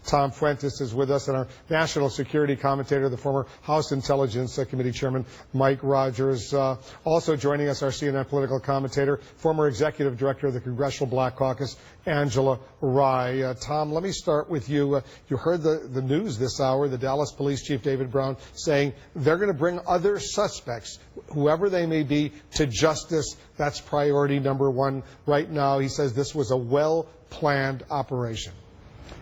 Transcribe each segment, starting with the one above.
Tom Fuentes is with us, and our national security commentator, the former House Intelligence Committee Chairman Mike Rogers. Also joining us, our CNN political commentator, former executive director of the Congressional Black Caucus, Angela Rye. Tom, let me start with you. You heard the news this hour, the Dallas Police Chief David Brown saying they're going to bring other suspects, whoever they may be, to justice. That's priority number one right now. He says this was a well-planned operation.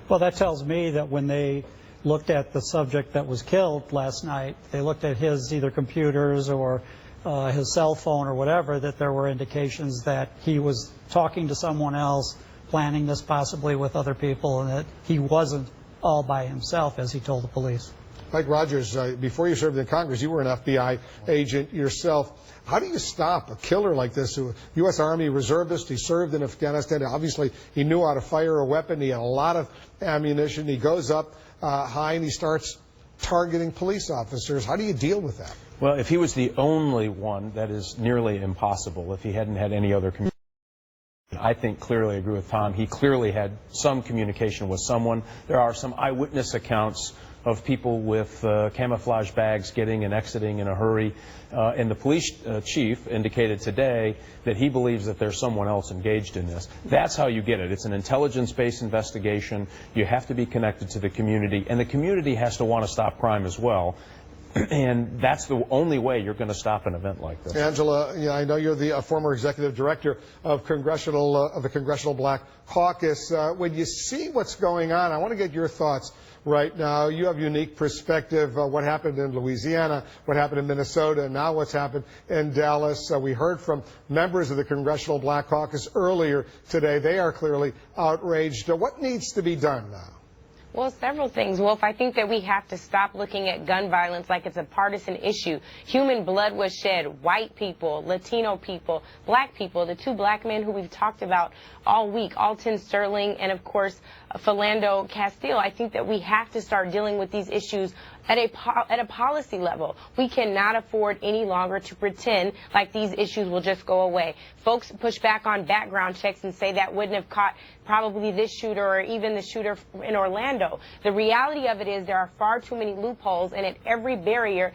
Well, that tells me that when they looked at the subject that was killed last night, they looked at his either computers or his cell phone or whatever, that there were indications that he was talking to someone else, planning this possibly with other people, and that he wasn't all by himself, as he told the police. Mike Rogers, before you served in Congress, you were an FBI agent yourself. How do you stop a killer like this, who U.S. Army reservist? He served in Afghanistan. Obviously, he knew how to fire a weapon. He had a lot of ammunition. He goes up high and he starts targeting police officers. How do you deal with that? Well, if he was the only one, that is nearly impossible. If he hadn't had any other communication, I think clearly agree with Tom. He clearly had some communication with someone. There are some eyewitness accounts of people with camouflage bags getting and exiting in a hurry. And the police chief indicated today that he believes that there's someone else engaged in this. That's how you get it. It's an intelligence-based investigation. You have to be connected to the community, and the community has to want to stop crime as well. And that's the only way you're going to stop an event like this. Angela, I know you're the former executive director of the Congressional Black Caucus. When you see what's going on, I want to get your thoughts right now. You have unique perspective. What happened in Louisiana, what happened in Minnesota, and now what's happened in Dallas. We heard from members of the Congressional Black Caucus earlier today. They are clearly outraged. What needs to be done now? Well, several things. Wolf, I think that we have to stop looking at gun violence like it's a partisan issue. Human blood was shed. White people, Latino people, black people, the two black men who we've talked about all week, Alton Sterling and, of course, Philando Castile. I think that we have to start dealing with these issues at a policy level. We cannot afford any longer to pretend like these issues will just go away. Folks push back on background checks and say that wouldn't have caught probably this shooter or even the shooter in Orlando. The reality of it is there are far too many loopholes, and at every barrier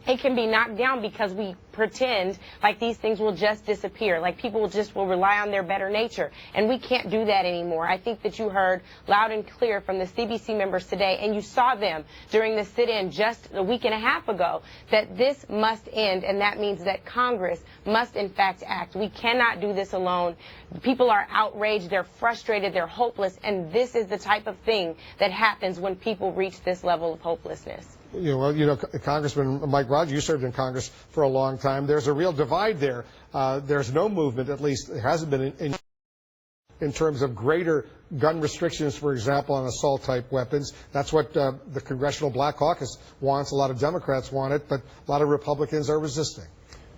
it can be knocked down because we pretend like these things will just disappear, like people will rely on their better nature, and we can't do that anymore. I think that you heard loud and clear from the CBC members today, and you saw them during the sit-in just a week and a half ago, that this must end, and that means that Congress must in fact act. We cannot do this alone. People are outraged, they're frustrated, they're hopeless, and this is the type of thing that happens when people reach this level of hopelessness. Congressman Mike Rogers, you served in Congress for a long time. There's a real divide there. There's no movement, at least there hasn't been, in terms of greater gun restrictions, for example, on assault-type weapons. That's what the Congressional Black Caucus wants. A lot of Democrats want it, but a lot of Republicans are resisting.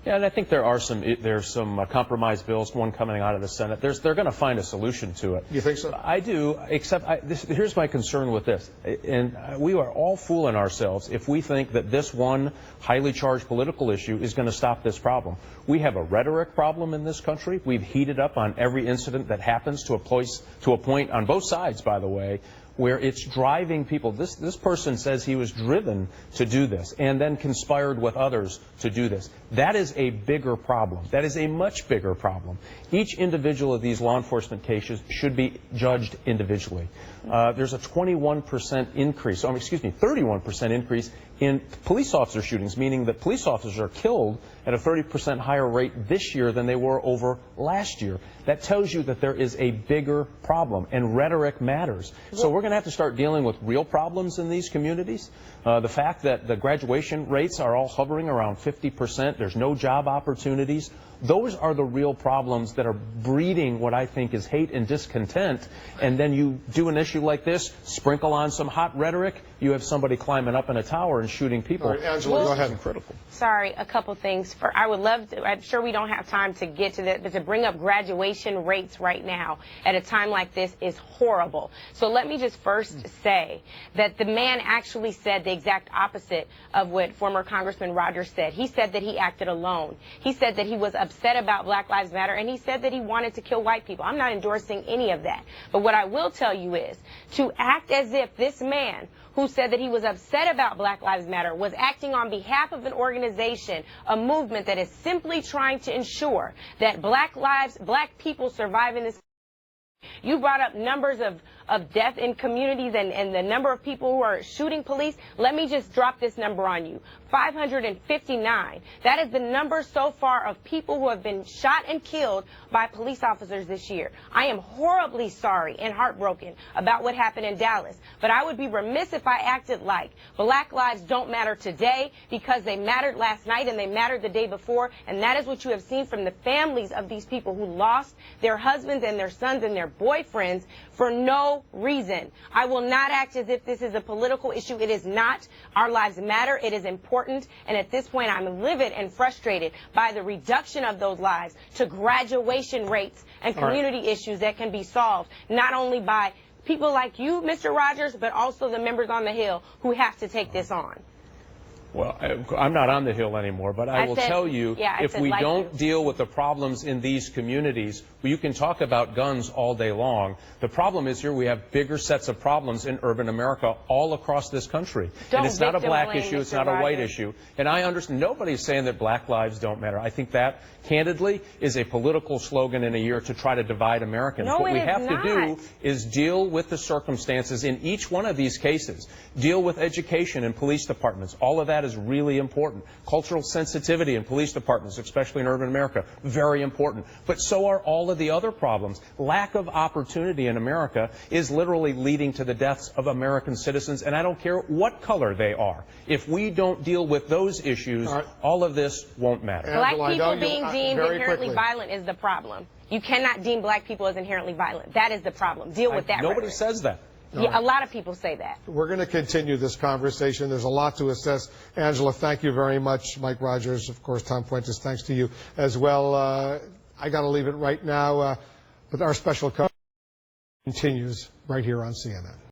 Yeah, and I think there's some compromise bills, one coming out of the Senate. They're going to find a solution to it. You think so? I do, except here's my concern with this. And we are all fooling ourselves if we think that this one highly charged political issue is going to stop this problem. We have a rhetoric problem in this country. We've heated up on every incident that happens to a point on both sides, by the way, where it's driving people. This person says he was driven to do this and then conspired with others to do this. That is a bigger problem. That is a much bigger problem. Each individual of these law enforcement cases should be judged individually. There's a 31% increase, 31% increase in police officer shootings, meaning that police officers are killed at a 30% higher rate this year than they were over last year. That tells you that there is a bigger problem, and rhetoric matters. So we're going to have to start dealing with real problems in these communities. The fact that the graduation rates are all hovering around 50%, there's no job opportunities. Those are the real problems that are breeding what I think is hate and discontent. And then you do an issue like this, sprinkle on some hot rhetoric, you have somebody climbing up in a tower and shooting people. All right, Angela, go ahead. Critical. Sorry, a couple things. things. I would love to, I'm sure we don't have time to get to that, but to bring up graduation rates right now at a time like this is horrible. So let me just first say that the man actually said the exact opposite of what former Congressman Rogers said. He said that he acted alone. He said that he was upset about Black Lives Matter, and he said that he wanted to kill white people. I'm not endorsing any of that. But what I will tell you is to act as if this man who said that he was upset about Black Lives Matter was acting on behalf of an organization, a movement that is simply trying to ensure that black people survive in this. You brought up numbers of death in communities and the number of people who are shooting police. Let me just drop this number on you. 559. That is the number so far of people who have been shot and killed by police officers this year. I am horribly sorry and heartbroken about what happened in Dallas, but I would be remiss if I acted like black lives don't matter today because they mattered last night and they mattered the day before, and that is what you have seen from the families of these people who lost their husbands and their sons and their boyfriends for no reason. I will not act as if this is a political issue. It is not. Our lives matter. It is important. And at this point, I'm livid and frustrated by the reduction of those lives to graduation rates and community issues that can be solved, not only by people like you, Mr. Rogers, but also the members on the Hill who have to take this on. Well, I'm not on the Hill anymore, but I will tell you, if we don't deal with the problems in these communities, you can talk about guns all day long. The problem is here we have bigger sets of problems in urban America all across this country. And it's not a black issue, it's not a white issue. And I understand nobody's saying that black lives don't matter. I think that, candidly, is a political slogan in a year to try to divide Americans. No, what we have not. to do is deal with the circumstances in each one of these cases. Deal with education and police departments. All of that is really important. Cultural sensitivity in police departments, especially in urban America, very important. But so are all of the other problems. Lack of opportunity in America is literally leading to the deaths of American citizens, and I don't care what color they are. If we don't deal with those issues, all of this won't matter. Black people being deemed inherently violent is the problem. You cannot deem black people as inherently violent. That is the problem. Deal with that. Nobody says that. Yeah, a lot of people say that. We're going to continue this conversation. There's a lot to assess. Angela, thank you very much. Mike Rogers, of course, Tom Fuentes, thanks to you as well. I got to leave it right now, but our special coverage continues right here on CNN.